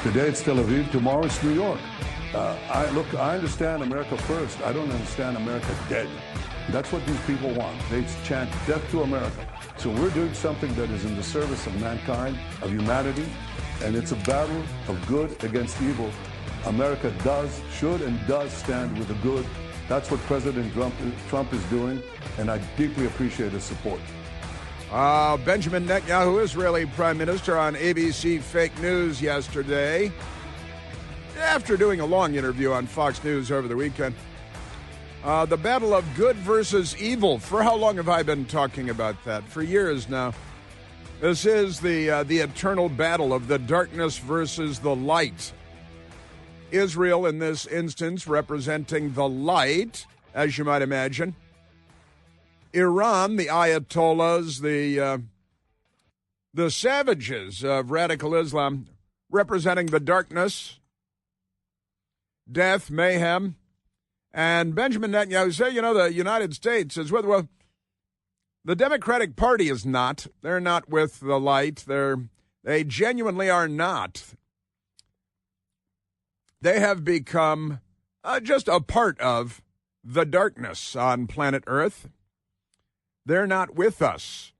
Today it's Tel Aviv, tomorrow it's New York. I understand America first. I don't understand America dead. That's what these people want. They chant death to America. So we're doing something that is in the service of mankind, of humanity, and it's a battle of good against evil. America should and does stand with the good. That's what President Trump is doing, and I deeply appreciate his support. Benjamin Netanyahu, Israeli Prime Minister, on ABC Fake News yesterday, after doing a long interview on Fox News over the weekend. The battle of good versus evil. For how long have I been talking about that? For years now. This is the eternal battle of the darkness versus the light. Israel, in this instance, representing the light, as you might imagine. Iran, the Ayatollahs, the savages of radical Islam, representing the darkness, death, mayhem. And Benjamin Netanyahu said, the United States is with, well, the Democratic Party is not. They're not with the light. They genuinely are not. They have become just a part of the darkness on planet Earth. They're not with us.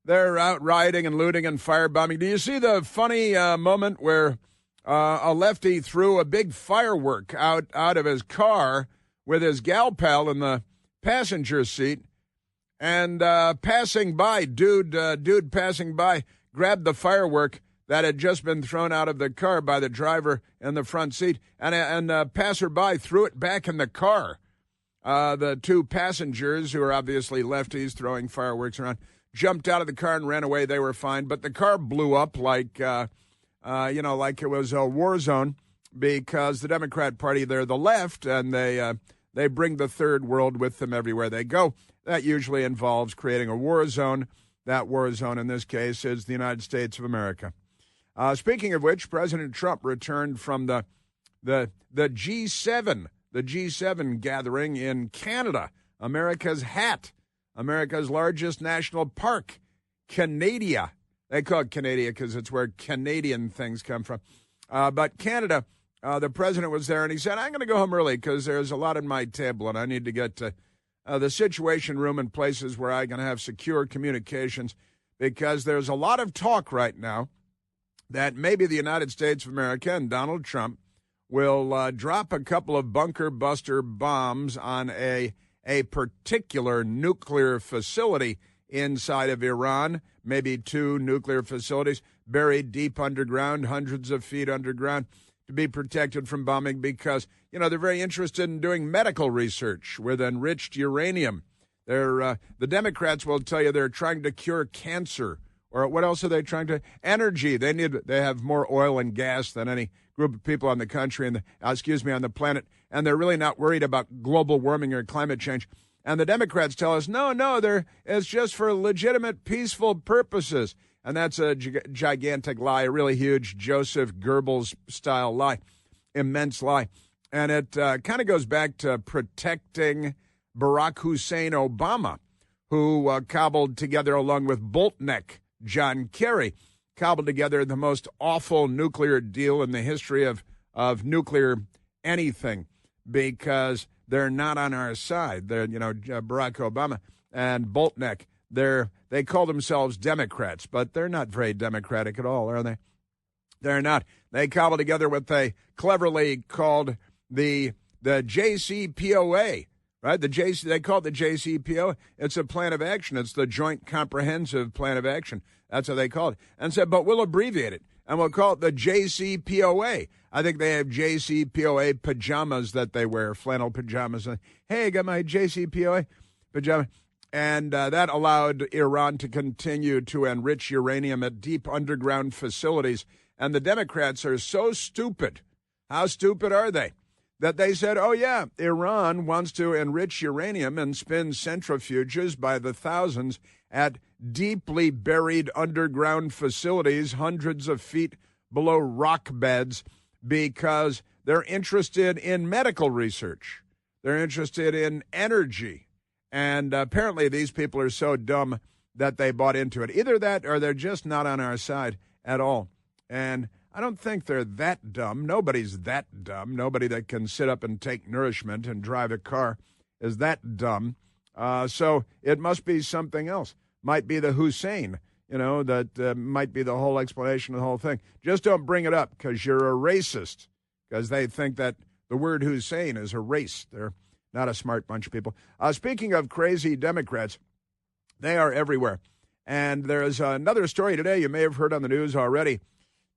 They're out rioting and looting and firebombing. Do you see the funny moment where a lefty threw a big firework out of his car with his gal pal in the passenger seat, and passing by, dude passing by, grabbed the firework that had just been thrown out of the car by the driver in the front seat, and passerby threw it back in the car. The two passengers, who are obviously lefties throwing fireworks around, jumped out of the car and ran away. They were fine, but the car blew up like it was a war zone, because the Democrat Party, they're the left, and they bring the third world with them everywhere they go. That usually involves creating a war zone. That war zone, in this case, is the United States of America. Speaking of which, President Trump returned from the G7, the G7 gathering in Canada, America's hat, America's largest national park, Canada. They call it Canada because it's where Canadian things come from. But Canada, the president was there, and he said, I'm going to go home early because there's a lot on my table, and I need to get to the Situation Room and places where I can have secure communications, because there's a lot of talk right now that maybe the United States of America and Donald Trump will drop a couple of bunker buster bombs on a particular nuclear facility inside of Iran, maybe two nuclear facilities buried deep underground, hundreds of feet underground, to be protected from bombing, because, they're very interested in doing medical research with enriched uranium. The Democrats will tell you they're trying to cure cancer. Or what else are they trying to? Energy. They have more oil and gas than any group of people on the country on the planet, and they're really not worried about global warming or climate change. And the Democrats tell us, no, it's just for legitimate, peaceful purposes. And that's a gigantic lie, a really huge Joseph Goebbels-style lie, immense lie. And it kind of goes back to protecting Barack Hussein Obama, who cobbled together, along with Boltneck, John Kerry, cobbled together the most awful nuclear deal in the history of nuclear anything, because they're not on our side. They're, Barack Obama and Boltneck, they call themselves Democrats, but they're not very democratic at all, are they? They're not. They cobbled together what they cleverly called the JCPOA. Right, they call it the JCPOA. It's a plan of action. It's the Joint Comprehensive Plan of Action. That's what they call it. And said, but we'll abbreviate it, and we'll call it the JCPOA. I think they have JCPOA pajamas that they wear, flannel pajamas. Hey, I got my JCPOA pajama. And that allowed Iran to continue to enrich uranium at deep underground facilities. And the Democrats are so stupid. How stupid are they? That they said, oh, yeah, Iran wants to enrich uranium and spin centrifuges by the thousands at deeply buried underground facilities, hundreds of feet below rock beds, because they're interested in medical research. They're interested in energy. And apparently these people are so dumb that they bought into it. Either that or they're just not on our side at all. And I don't think they're that dumb. Nobody's that dumb. Nobody that can sit up and take nourishment and drive a car is that dumb. So it must be something else. Might be the Hussein, that might be the whole explanation of the whole thing. Just don't bring it up because you're a racist, because they think that the word Hussein is a race. They're not a smart bunch of people. Speaking of crazy Democrats, they are everywhere. And there's another story today you may have heard on the news already.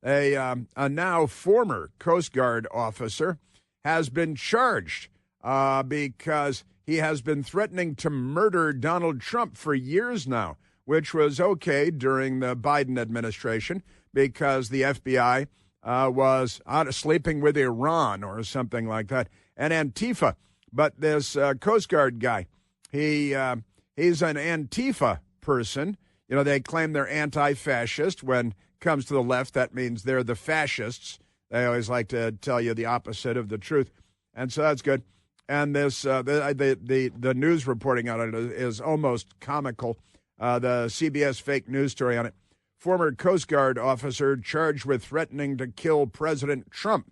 A now former Coast Guard officer has been charged because he has been threatening to murder Donald Trump for years now, which was okay during the Biden administration because the FBI was out sleeping with Iran or something like that, and Antifa. But this Coast Guard guy, he's an Antifa person. They claim they're anti-fascist. When it comes to the left, that means they're the fascists. They always like to tell you the opposite of the truth, and so that's good. And this the news reporting on it is almost comical. The CBS fake news story on it. Former Coast Guard officer charged with threatening to kill President Trump.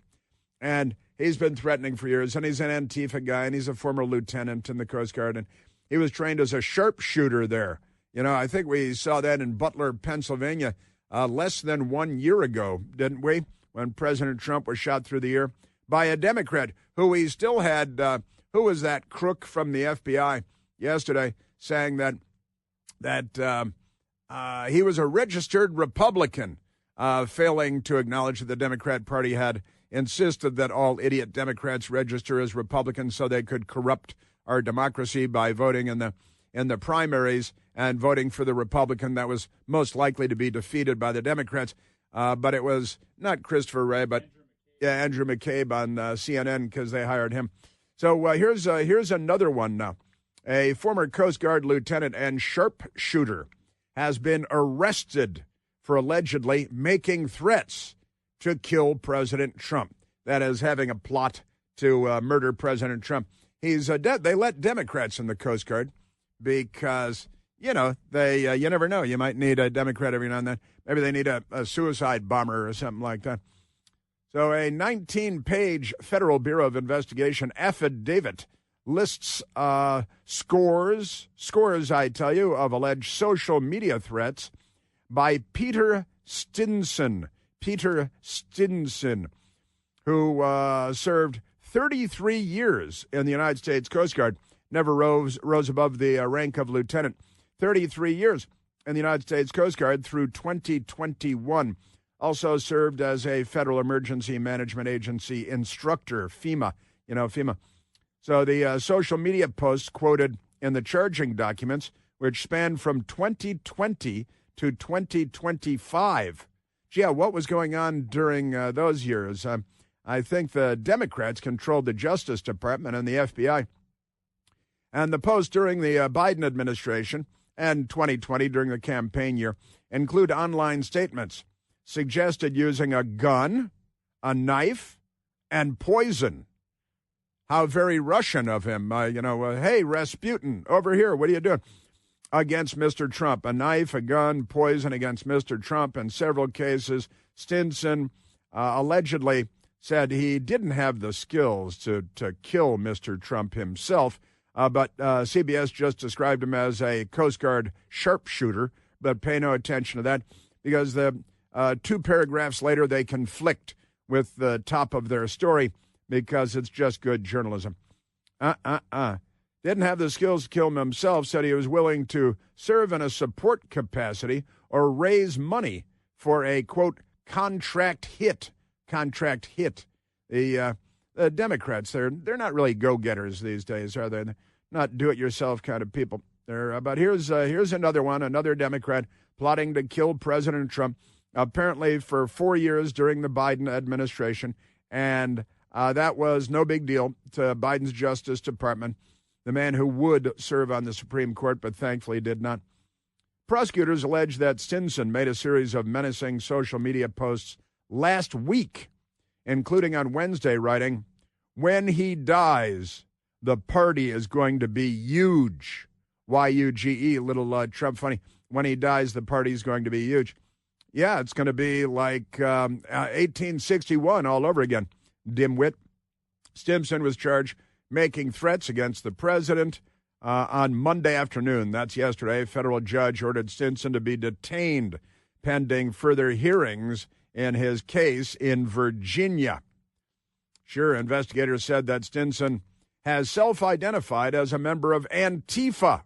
And he's been threatening for years, and he's an Antifa guy, and he's a former lieutenant in the Coast Guard, and he was trained as a sharpshooter there. I think we saw that in Butler, Pennsylvania, less than 1 year ago, didn't we, when President Trump was shot through the ear by a Democrat who he still had, who was that crook from the FBI yesterday, saying that he was a registered Republican, failing to acknowledge that the Democrat Party had insisted that all idiot Democrats register as Republicans so they could corrupt our democracy by voting in the primaries and voting for the Republican that was most likely to be defeated by the Democrats. But it was not Christopher Wray, but Andrew McCabe on CNN because they hired him. So here's another one now. A former Coast Guard lieutenant and sharpshooter has been arrested for allegedly making threats to kill President Trump. That is, having a plot to murder President Trump. He's they let Democrats in the Coast Guard because, they you never know. You might need a Democrat every now and then. Maybe they need a suicide bomber or something like that. So a 19-page Federal Bureau of Investigation affidavit lists scores, I tell you, of alleged social media threats by Peter Stinson, who served 33 years in the United States Coast Guard, never rose above the rank of lieutenant. 33 years in the United States Coast Guard through 2021. Also served as a Federal Emergency Management Agency instructor, FEMA. FEMA. So the social media posts quoted in the charging documents, which spanned from 2020 to 2025. Gee, what was going on during those years? I think the Democrats controlled the Justice Department and the FBI. And the posts during the Biden administration and 2020 during the campaign year include online statements suggested using a gun, a knife, and poison. How very Russian of him. Hey, Rasputin, over here, what are you doing? Against Mr. Trump. A knife, a gun, poison against Mr. Trump. In several cases, Stinson allegedly said he didn't have the skills to kill Mr. Trump himself, but CBS just described him as a Coast Guard sharpshooter, but pay no attention to that because the 2 paragraphs later they conflict with the top of their story because it's just good journalism. Didn't have the skills to kill him himself, said he was willing to serve in a support capacity or raise money for a, quote, contract hit. The Democrats, they're not really go-getters these days, are they? They're not do-it-yourself kind of people. But here's another one, another Democrat plotting to kill President Trump, apparently for 4 years during the Biden administration, and that was no big deal to Biden's Justice Department, the man who would serve on the Supreme Court but thankfully did not. Prosecutors allege that Stinson made a series of menacing social media posts last week, including on Wednesday writing, "When he dies, the party is going to be huge." Y-U-G-E, little Trump funny. When he dies, the party is going to be huge. Yeah, it's going to be like 1861 all over again. Dimwit. Stimson was charged making threats against the president on Monday afternoon. That's yesterday. A federal judge ordered Stinson to be detained pending further hearings in his case in Virginia. Sure, investigators said that Stinson has self-identified as a member of Antifa.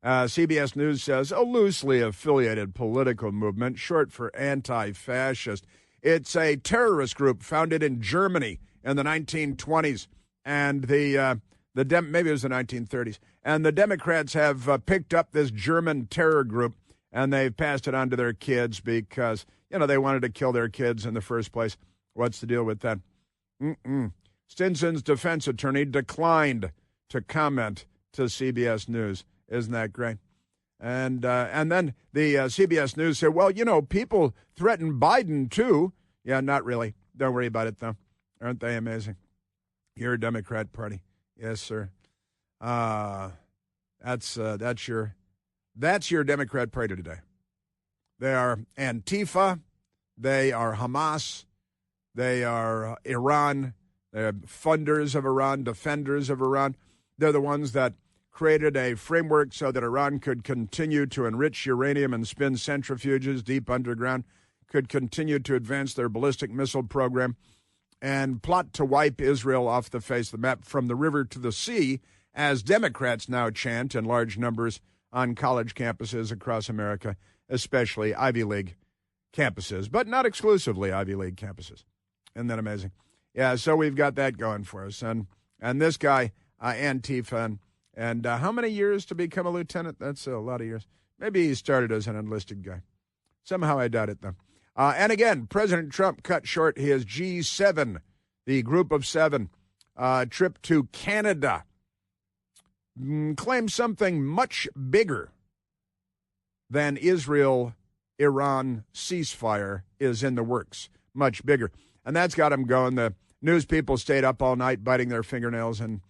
CBS News says a loosely affiliated political movement, short for anti-fascist. It's a terrorist group founded in Germany in the 1920s, and maybe it was the 1930s. And the Democrats have picked up this German terror group, and they've passed it on to their kids because, they wanted to kill their kids in the first place. What's the deal with that? Stinson's defense attorney declined to comment to CBS News. Isn't that great? And then the CBS News said, well, people threaten Biden too. Yeah, not really. Don't worry about it, though. Aren't they amazing? You're a Democrat Party. Yes, sir. That's your Democrat Party today. They are Antifa. They are Hamas. They are Iran. They're funders of Iran, defenders of Iran. They're the ones that created a framework so that Iran could continue to enrich uranium and spin centrifuges deep underground, could continue to advance their ballistic missile program, and plot to wipe Israel off the face of the map from the river to the sea, as Democrats now chant in large numbers on college campuses across America, especially Ivy League campuses, but not exclusively Ivy League campuses. Isn't that amazing? Yeah, so we've got that going for us. And this guy, Antifa, and how many years to become a lieutenant? That's a lot of years. Maybe he started as an enlisted guy. Somehow I doubt it, though. And again, President Trump cut short his G7, the group of seven, trip to Canada. Claims something much bigger than Israel-Iran ceasefire is in the works. Much bigger. And that's got him going. The news people stayed up all night biting their fingernails and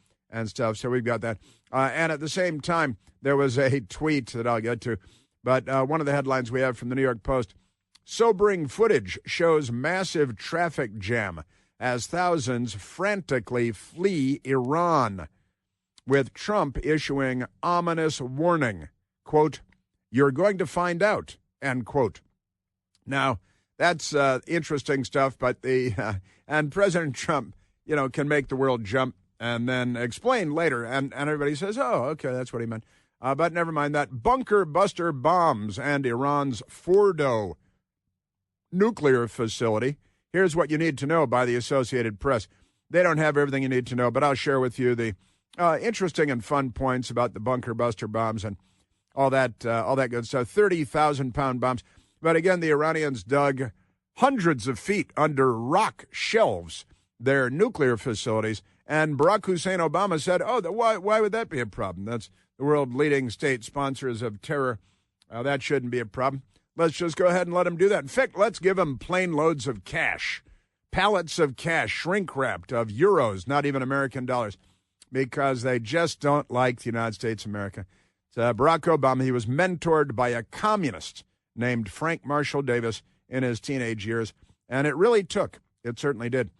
stuff. So we've got that. And at the same time, there was a tweet that I'll get to. But one of the headlines we have from the New York Post, sobering footage shows massive traffic jam as thousands frantically flee Iran, with Trump issuing ominous warning, quote, "You're going to find out," end quote. Now, that's interesting stuff, but and President Trump, can make the world jump and then explain later, and everybody says, oh, okay, that's what he meant. But never mind that. Bunker buster bombs and Iran's Fordo nuclear facility. Here's what you need to know by the Associated Press. They don't have everything you need to know, but I'll share with you the interesting and fun points about the bunker buster bombs and all that good stuff. 30,000-pound bombs. But again, the Iranians dug hundreds of feet under rock shelves their nuclear facilities, and Barack Hussein Obama said, why would that be a problem? That's the world leading state sponsors of terror. That shouldn't be a problem. Let's just go ahead and let them do that. In fact, let's give them plane loads of cash, pallets of cash, shrink-wrapped of euros, not even American dollars, because they just don't like the United States of America. So Barack Obama, he was mentored by a communist named Frank Marshall Davis in his teenage years, and it really took. It certainly did.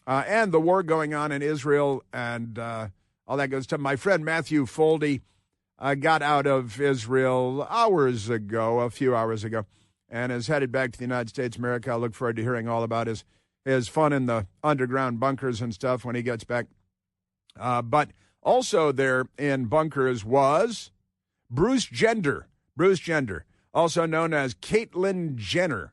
And the war going on in Israel and all that good stuff. My friend Matthew Foldy got out of Israel a few hours ago, and is headed back to the United States of America. I look forward to hearing all about his fun in the underground bunkers and stuff when he gets back. But also there in bunkers was Bruce Jenner, also known as Caitlyn Jenner.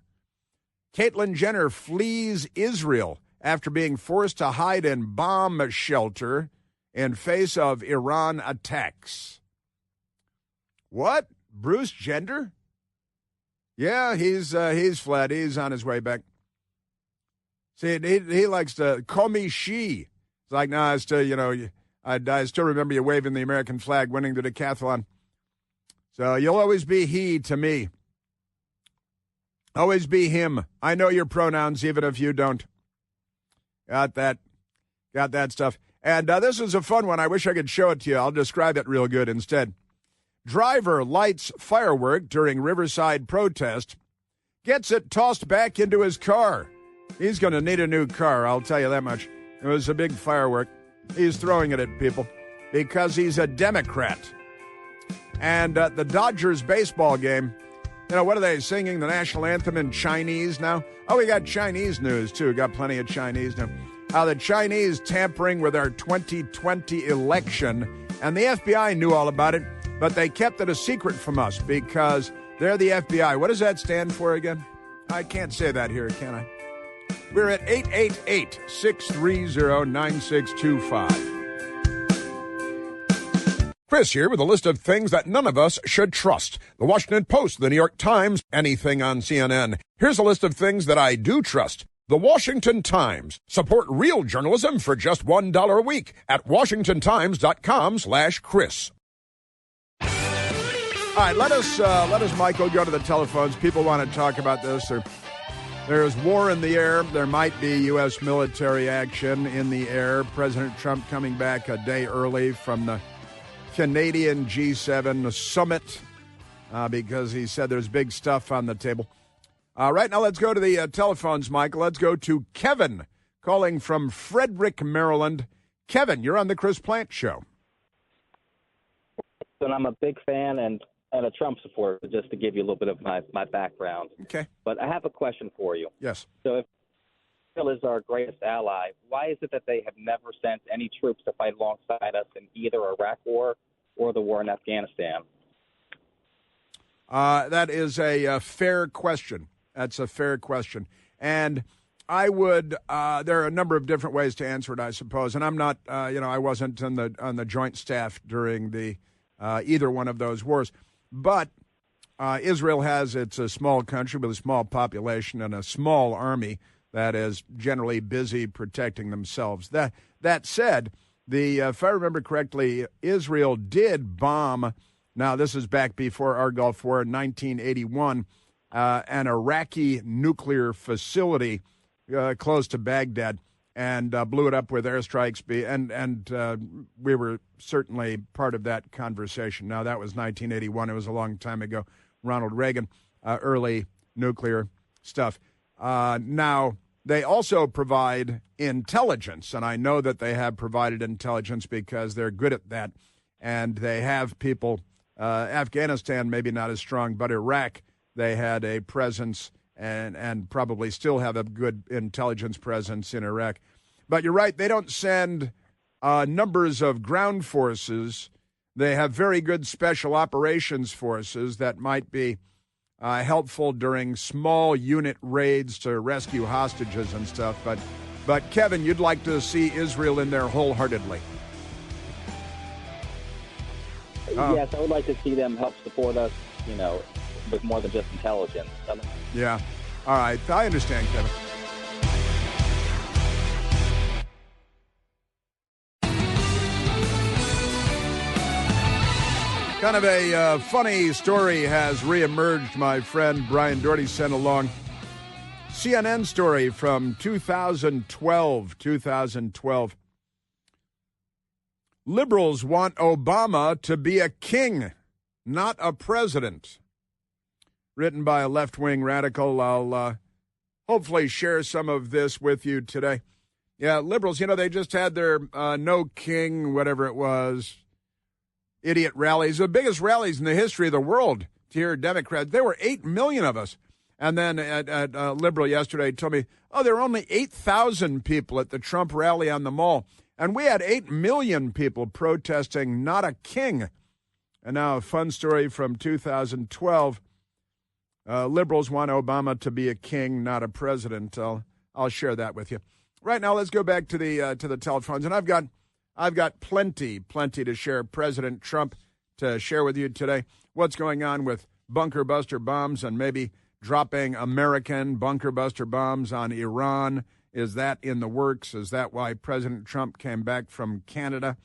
Caitlyn Jenner flees Israel after being forced to hide in bomb shelter in face of Iran attacks. What? Bruce Jenner? Yeah, he's fled. He's on his way back. See, he likes to call me she. It's like, no, I still remember you waving the American flag, winning the decathlon. So you'll always be he to me. Always be him. I know your pronouns, even if you don't. Got that stuff. And this is a fun one. I wish I could show it to you. I'll describe it real good instead. Driver lights firework during Riverside protest, gets it tossed back into his car. He's going to need a new car, I'll tell you that much. It was a big firework. He's throwing it at people because he's a Democrat. And the Dodgers baseball game, what are they singing the national anthem in Chinese now? Oh, we got Chinese news, too. Got plenty of Chinese now. The Chinese tampering with our 2020 election, and the FBI knew all about it, but they kept it a secret from us because they're the FBI. What does that stand for again? I can't say that here, can I? We're at 888-630-9625. Chris here with a list of things that none of us should trust. The Washington Post, the New York Times, anything on CNN. Here's a list of things that I do trust. The Washington Times. Support real journalism for just $1 a week at washingtontimes.com/Chris. All right, let us, Michael, go to the telephones. People want to talk about this. There's war in the air. There might be U.S. military action in the air. President Trump coming back a day early from the Canadian G7 summit because he said there's big stuff on the table. Right now, let's go to the telephones, Michael. Let's go to Kevin calling from Frederick, Maryland. Kevin, you're on the Chris Plante Show. And I'm a big fan and a Trump supporter, just to give you a little bit of my background. Okay. But I have a question for you. Yes. So if Israel is our greatest ally, why is it that they have never sent any troops to fight alongside us in either Iraq war or the war in Afghanistan? That is a fair question. That's a fair question. And I would, there are a number of different ways to answer it, I suppose. And I'm not, I wasn't on the joint staff during the either one of those wars. But Israel it's a small country with a small population and a small army that is generally busy protecting themselves. That said, if I remember correctly, Israel did bomb, now this is back before our Gulf War in 1981, an Iraqi nuclear facility close to Baghdad and blew it up with airstrikes. And we were certainly part of that conversation. Now, that was 1981. It was a long time ago. Ronald Reagan, early nuclear stuff. Now, they also provide intelligence, and I know that they have provided intelligence because they're good at that. And they have people, Afghanistan maybe not as strong, but Iraq, they had a presence and probably still have a good intelligence presence in Iraq. But you're right, they don't send numbers of ground forces. They have very good special operations forces that might be helpful during small unit raids to rescue hostages and stuff. But Kevin, you'd like to see Israel in there wholeheartedly. Yes, I would like to see them help support us, with more than just intelligence. Yeah. All right. I understand, Kevin. Kind of a funny story has reemerged, my friend Brian Doherty sent along. CNN story from 2012. Liberals want Obama to be a king, not a president. Written by a left-wing radical. I'll hopefully share some of this with you today. Yeah, liberals, they just had their no king, whatever it was, idiot rallies, the biggest rallies in the history of the world to hear Democrats. There were 8 million of us. And then at Liberal yesterday told me, there were only 8,000 people at the Trump rally on the Mall. And we had 8 million people protesting not a king. And now a fun story from 2012. Liberals want Obama to be a king, not a president. I'll share that with you. Right now, let's go back to the telephones. And I've got plenty to share. President Trump to share with you today. What's going on with bunker buster bombs and maybe dropping American bunker buster bombs on Iran? Is that in the works? Is that why President Trump came back from Canada?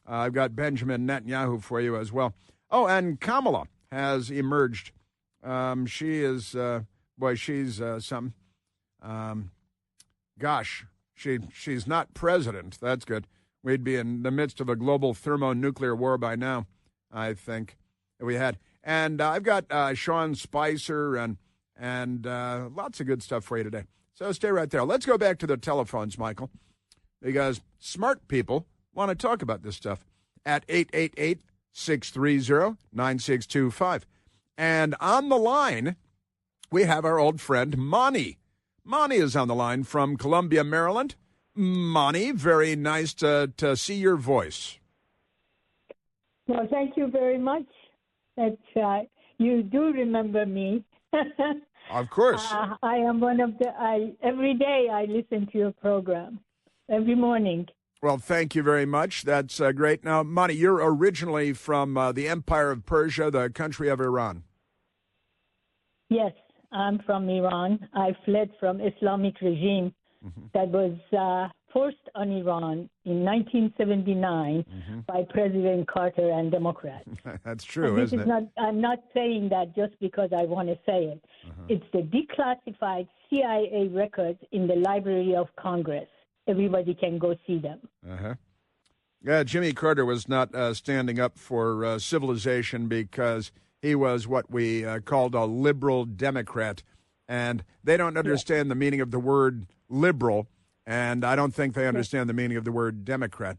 I've got Benjamin Netanyahu for you as well. Oh, and Kamala has emerged. She is, she's something. She's not president. That's good. We'd be in the midst of a global thermonuclear war by now, I think, if we had. And I've got Sean Spicer and and lots of good stuff for you today. So stay right there. Let's go back to the telephones, Michael, because smart people want to talk about this stuff at 888-630-9625. And on the line, we have our old friend, Mani. Mani is on the line from Columbia, Maryland. Mani, very nice to see your voice. Well, thank you very much. That you do remember me. Of course. I am one of every day I listen to your program, every morning. Well, thank you very much. That's great. Now, Mani, you're originally from the Empire of Persia, the country of Iran. Yes, I'm from Iran. I fled from Islamic regime that was forced on Iran in 1979 by President Carter and Democrats. That's true, this isn't is it? Not, I'm not saying that just because I want to say it. It's the declassified CIA records in the Library of Congress. Everybody can go see them. Yeah, Jimmy Carter was not standing up for civilization because he was what we called a liberal Democrat. And they don't understand the meaning of the word liberal, and I don't think they understand the meaning of the word Democrat.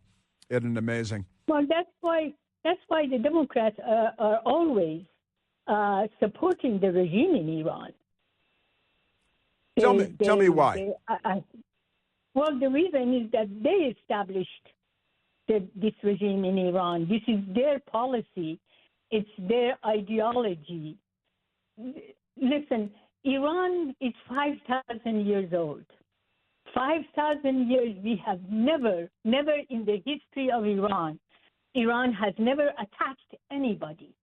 Isn't it amazing? Well, that's why the Democrats are always supporting the regime in Iran. Tell me why. Well, the reason is that they established this regime in Iran. This is their policy. It's their ideology. Listen, Iran is 5,000 years old. 5,000 years, we have never in the history of Iran has never attacked anybody.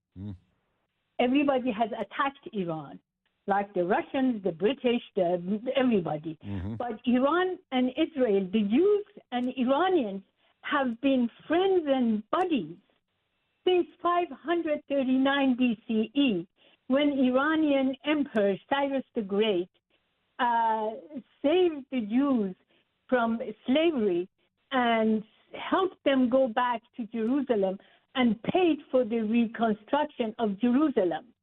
Everybody has attacked Iran, like the Russians, the British, everybody. But Iran and Israel, the Jews and Iranians have been friends and buddies since 539 BCE, when Iranian Emperor Cyrus the Great saved the Jews from slavery and helped them go back to Jerusalem and paid for the reconstruction of Jerusalem.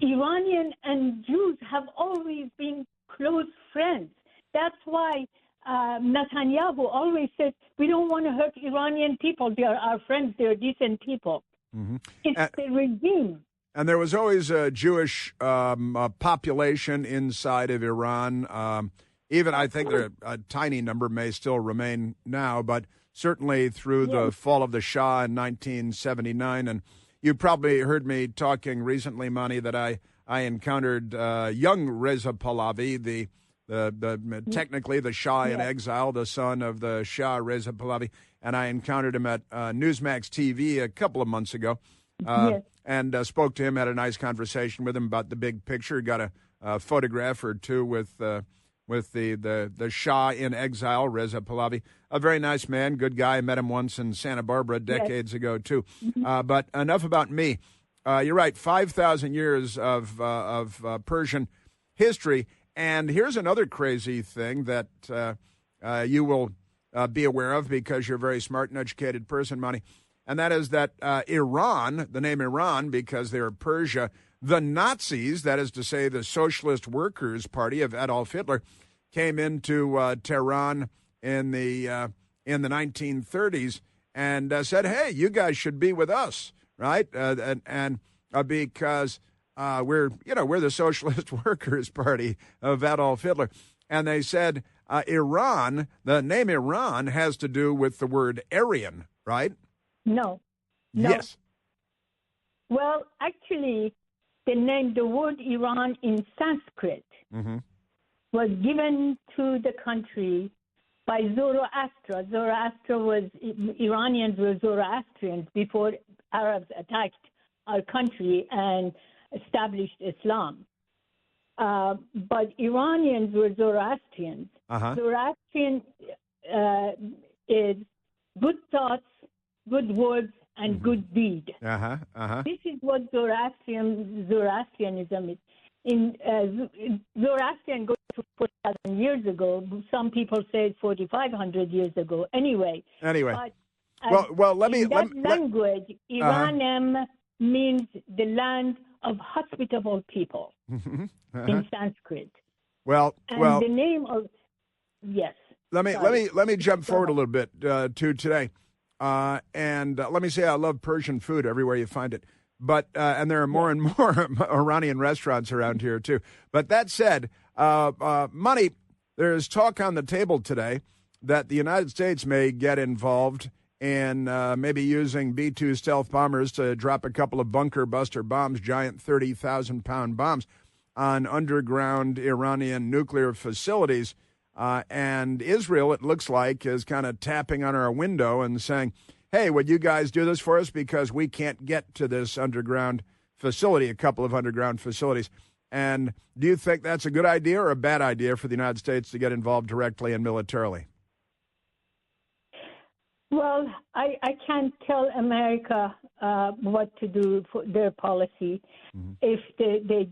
Iranian and Jews have always been close friends. That's why Netanyahu always says, we don't want to hurt Iranian people. They are our friends. They're decent people. It's the regime. And there was always a Jewish population inside of Iran. Even I think a tiny number may still remain now, but certainly through the fall of the Shah in 1979. And you probably heard me talking recently, Mani, that I encountered young Reza Pahlavi, the technically the Shah in exile, the son of the Shah, Reza Pahlavi, and I encountered him at Newsmax TV a couple of months ago. And spoke to him, had a nice conversation with him about the big picture. Got a photograph or two with the Shah in exile, Reza Pahlavi. A very nice man, good guy. I met him once in Santa Barbara decades ago, too. But enough about me. You're right, 5,000 years of Persian history. And here's another crazy thing that you will be aware of because you're a very smart and educated person, Mani. And that is that Iran, the name Iran, because they're Persia, the Nazis, that is to say the Socialist Workers' Party of Adolf Hitler, came into Tehran in the 1930s and said, hey, you guys should be with us, right? And because we're the Socialist Workers' Party of Adolf Hitler. And they said Iran, the name Iran has to do with the word Aryan, right? No. Yes. Well, actually, the word Iran in Sanskrit was given to the country by Zoroaster. Iranians were Zoroastrians before Arabs attacked our country and established Islam. But Iranians were Zoroastrians. Zoroastrian is good thoughts, good words, and good deed. This is what Zoroastrianism is. Zoroastrian goes to 4,000 years ago. Some people say it's 4,500 years ago. Anyway. But, language, Iranem means the land of hospitable people in Sanskrit. Well, And the name of, yes. Let me jump forward a little bit to today, and let me say I love Persian food everywhere you find it. But and there are more and more Iranian restaurants around here too. But that said, money. There is talk on the table today that the United States may get involved in maybe using B-2 stealth bombers to drop a couple of bunker buster bombs, giant 30,000-pound bombs, on underground Iranian nuclear facilities. And Israel, it looks like, is kind of tapping on our window and saying, hey, would you guys do this for us because we can't get to this underground facility, a couple of underground facilities. And do you think that's a good idea or a bad idea for the United States to get involved directly and militarily? Well, I can't tell America what to do for their policy. If they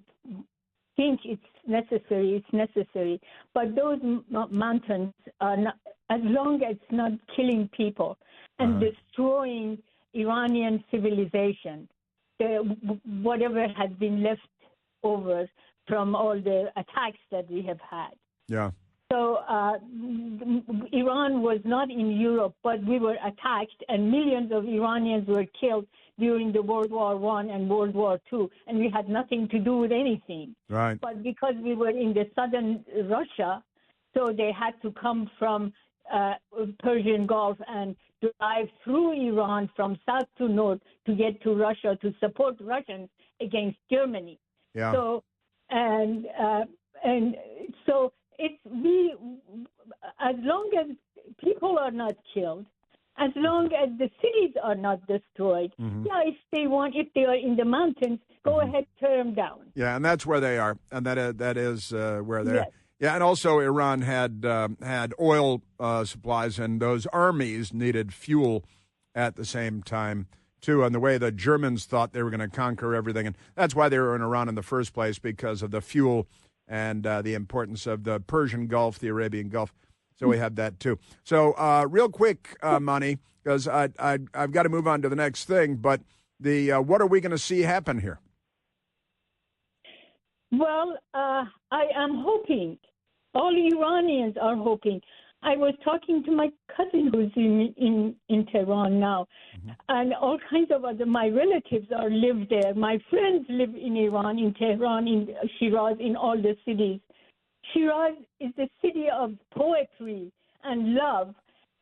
think it's necessary. But those mountains are not, as long as it's not killing people and destroying Iranian civilization, whatever has been left over from all the attacks that we have had. Yeah. So Iran was not in Europe, but we were attacked, and millions of Iranians were killed during the World War I and World War II, and we had nothing to do with anything. Right. But because we were in the southern Russia, so they had to come from Persian Gulf and drive through Iran from south to north to get to Russia to support Russians against Germany. Yeah. So and so it's we, as long as people are not killed, as long as the cities are not destroyed, if they are in the mountains, go ahead, tear them down. Yeah, and that's where they are, and that is where they are. Yeah, and also Iran had oil supplies, and those armies needed fuel at the same time too. And the way the Germans thought they were going to conquer everything, and that's why they were in Iran in the first place, because of the fuel and the importance of the Persian Gulf, the Arabian Gulf. So we have that too. So real quick, Mani, because I've got to move on to the next thing. But what are we going to see happen here? Well, I am hoping. All Iranians are hoping. I was talking to my cousin who's in Tehran now, and all kinds of my relatives live there. My friends live in Iran, in Tehran, in Shiraz, in all the cities. Shiraz is the city of poetry and love.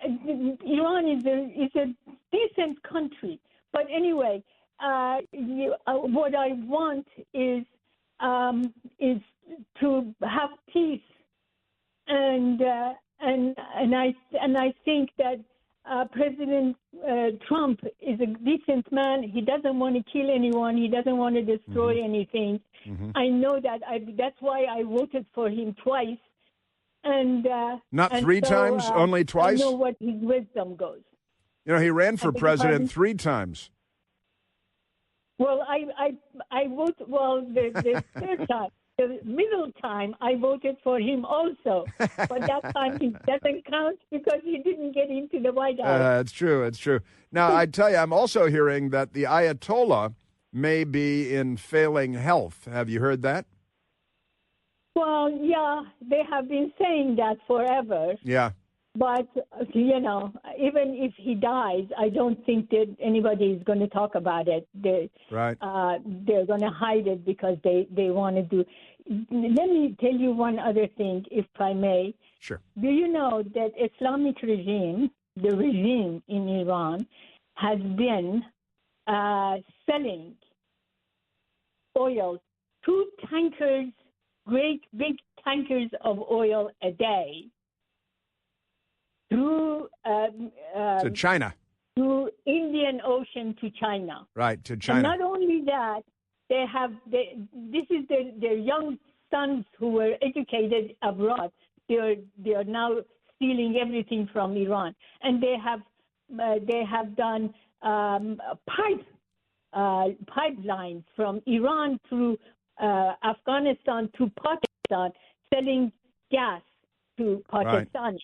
Iran is a decent country. But anyway, what I want is to have peace, and I think that President Trump is a decent man. He doesn't want to kill anyone. He doesn't want to destroy anything. I know that. That's why I voted for him twice. And not three times, only twice. I know what his wisdom goes. You know, he ran for president 3 times. Well, I vote. Well, the third time. The middle time, I voted for him also, but that time it doesn't count because he didn't get into the White House. It's true. It's true. Now, I tell you, I'm also hearing that the Ayatollah may be in failing health. Have you heard that? Well, yeah, they have been saying that forever. Yeah. But, even if he dies, I don't think that anybody is going to talk about it. Right. They're going to hide it because they want to do. Let me tell you one other thing, if I may. Sure. Do you know that Islamic regime, the regime in Iran, has been selling oil, 2 tankers, great big tankers of oil a day, through to China, through Indian Ocean to China. Right, to China. And not only that, this is their young sons who were educated abroad. They are now stealing everything from Iran, and they have done pipelines from Iran through Afghanistan to Pakistan, selling gas to Pakistanis. Right.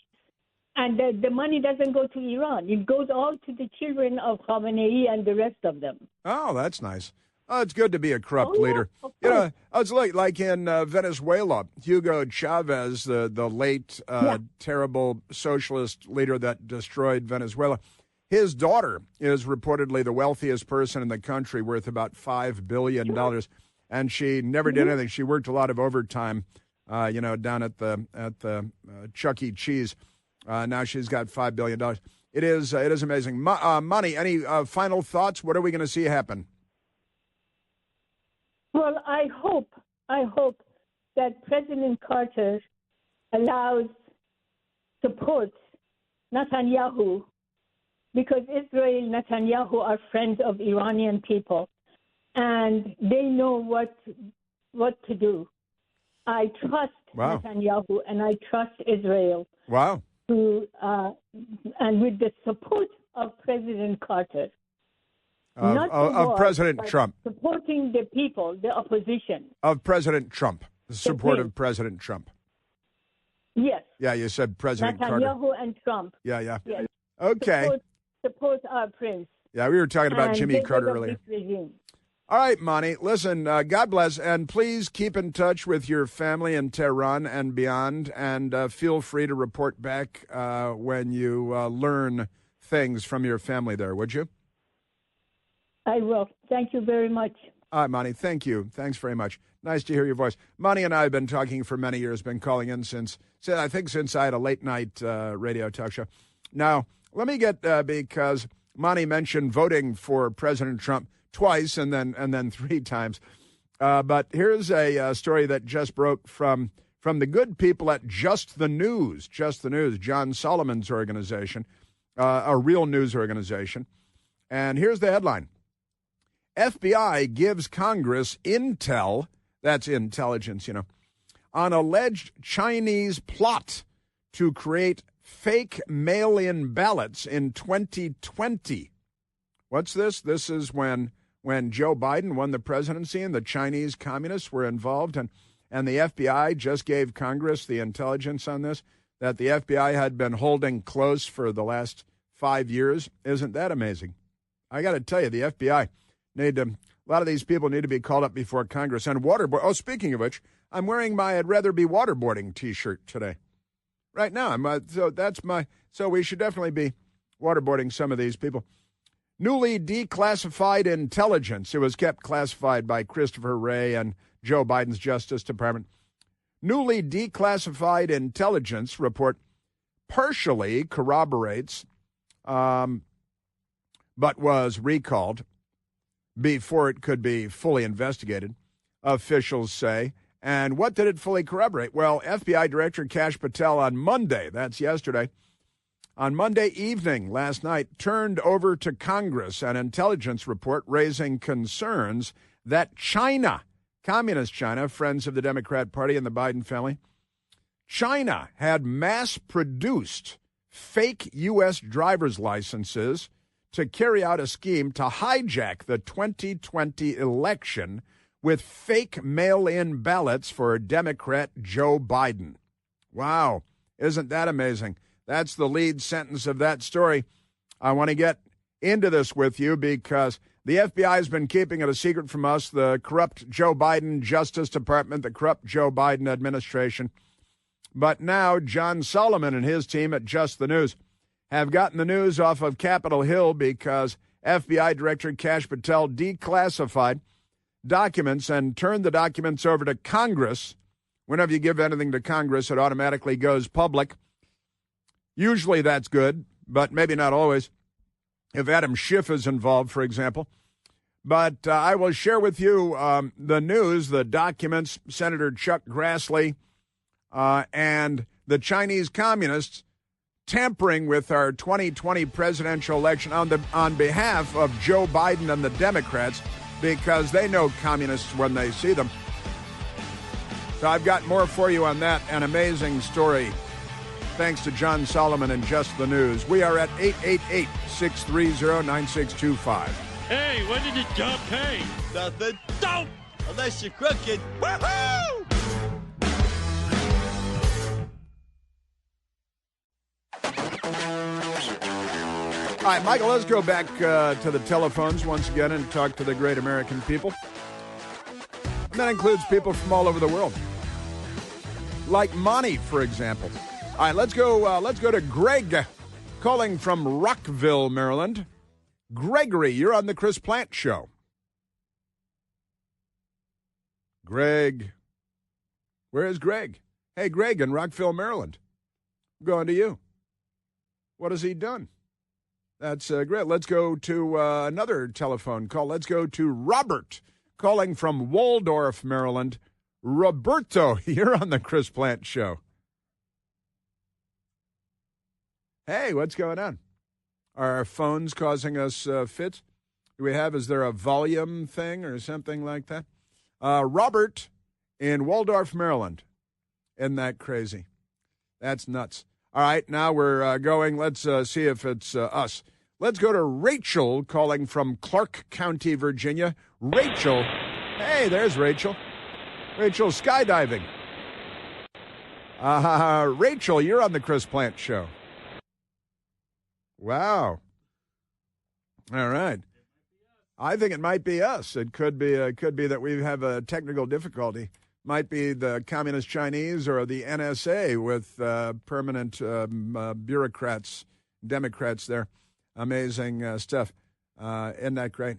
And the money doesn't go to Iran. It goes all to the children of Khamenei and the rest of them. Oh, that's nice. Oh, it's good to be a corrupt leader. of You know, course. it's like in Venezuela, Hugo Chavez, the late terrible socialist leader that destroyed Venezuela. His daughter is reportedly the wealthiest person in the country, worth about $5 billion. And she never did anything. She worked a lot of overtime, down at the Chuck E. Cheese. Now she's got $5 billion. It is amazing. Money, any final thoughts? What are we going to see happen? Well, I hope that President Carter supports Netanyahu, because Israel and Netanyahu are friends of Iranian people, and they know what to do. I trust Netanyahu, and I trust Israel. Wow. And with the support of President Carter. Of President Trump. Supporting the people, the opposition. Of President Trump. The support of President Trump. Yes. Yeah, you said President Carter. Netanyahu and Trump. Yeah. Yes. Okay. Support our prince. Yeah, we were talking about Jimmy Carter earlier. All right, Monty, listen, God bless, and please keep in touch with your family in Tehran and beyond, and feel free to report back when you learn things from your family there, would you? I will. Thank you very much. All right, Monty, thank you. Thanks very much. Nice to hear your voice. Monty and I have been talking for many years, been calling in since I had a late-night radio talk show. Now, let me get, because Monty mentioned voting for President Trump twice and then three times. But here's a story that just broke from the good people at Just the News, John Solomon's organization, a real news organization. And here's the headline. FBI gives Congress intel, that's intelligence, on alleged Chinese plot to create fake mail-in ballots in 2020. What's this? This is when Joe Biden won the presidency and the Chinese communists were involved, and the FBI just gave Congress the intelligence on this, that the FBI had been holding close for the last 5 years. Isn't that amazing? I got to tell you, the FBI a lot of these people need to be called up before Congress. And waterboard. Oh, speaking of which, I'm wearing my I'd Rather Be Waterboarding T-shirt today. Right now, so we should definitely be waterboarding some of these people. Newly declassified intelligence. It was kept classified by Christopher Wray and Joe Biden's Justice Department. Newly declassified intelligence report partially corroborates, but was recalled before it could be fully investigated, officials say. And what did it fully corroborate? Well, FBI Director Kash Patel on Monday, that's yesterday, on Monday evening last night, turned over to Congress an intelligence report raising concerns that China, Communist China, friends of the Democrat Party and the Biden family, China had mass-produced fake U.S. driver's licenses to carry out a scheme to hijack the 2020 election with fake mail-in ballots for Democrat Joe Biden. Wow, isn't that amazing? That's the lead sentence of that story. I want to get into this with you because the FBI has been keeping it a secret from us, the corrupt Joe Biden Justice Department, the corrupt Joe Biden administration. But now John Solomon and his team at Just the News have gotten the news off of Capitol Hill because FBI Director Kash Patel declassified documents and turned the documents over to Congress. Whenever you give anything to Congress, it automatically goes public. Usually that's good, but maybe not always. If Adam Schiff is involved, for example. But I will share with you the news, the documents, Senator Chuck Grassley and the Chinese communists tampering with our 2020 presidential election on behalf of Joe Biden and the Democrats because they know communists when they see them. So I've got more for you on that, an amazing story. Thanks to John Solomon and Just the News. We are at 888-630-9625. Hey, what did the job pay? Nothing. Don't! Unless you're crooked. Woohoo! All right, Michael, let's go back to the telephones once again and talk to the great American people. And that includes people from all over the world. Like Monty, for example. All right, let's go to Greg, calling from Rockville, Maryland. Gregory, you're on the Chris Plante Show. Greg. Where is Greg? Hey, Greg in Rockville, Maryland. I'm going to you. What has he done? That's great. Let's go to another telephone call. Let's go to Robert, calling from Waldorf, Maryland. Roberto, you're on the Chris Plante Show. Hey, what's going on? Are our phones causing us fits? Is there a volume thing or something like that? Robert in Waldorf, Maryland. Isn't that crazy? That's nuts. All right, now we're going. Let's see if it's us. Let's go to Rachel, calling from Clark County, Virginia. Rachel. Hey, there's Rachel. Rachel, skydiving. Rachel, you're on the Chris Plante Show. Wow. All right. I think it might be us. It could be that we have a technical difficulty. Might be the Communist Chinese or the NSA with permanent bureaucrats, Democrats there. Amazing stuff. Isn't that great?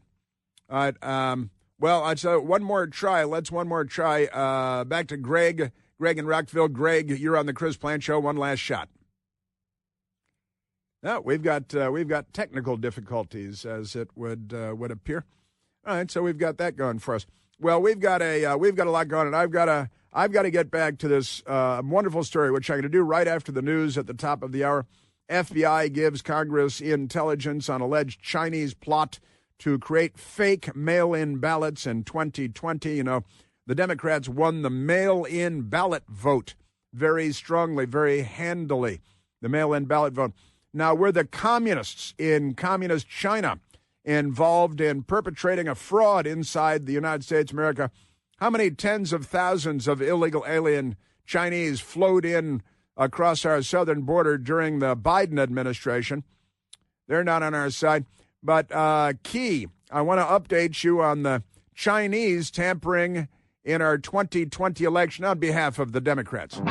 All right. Well, I'd say one more try. Let's one more try. Back to Greg. Greg in Rockville. Greg, you're on the Chris Plante Show. One last shot. No, we've got technical difficulties, as it would appear. All right, so we've got that going for us. Well, we've got a lot going, and I've got to get back to this wonderful story, which I'm going to do right after the news at the top of the hour. FBI gives Congress intelligence on alleged Chinese plot to create fake mail-in ballots in 2020. You know, the Democrats won the mail-in ballot vote very strongly, very handily. The mail-in ballot vote. Now, were the communists in communist China involved in perpetrating a fraud inside the United States of America? How many tens of thousands of illegal alien Chinese flowed in across our southern border during the Biden administration? They're not on our side. But key, I want to update you on the Chinese tampering in our 2020 election on behalf of the Democrats.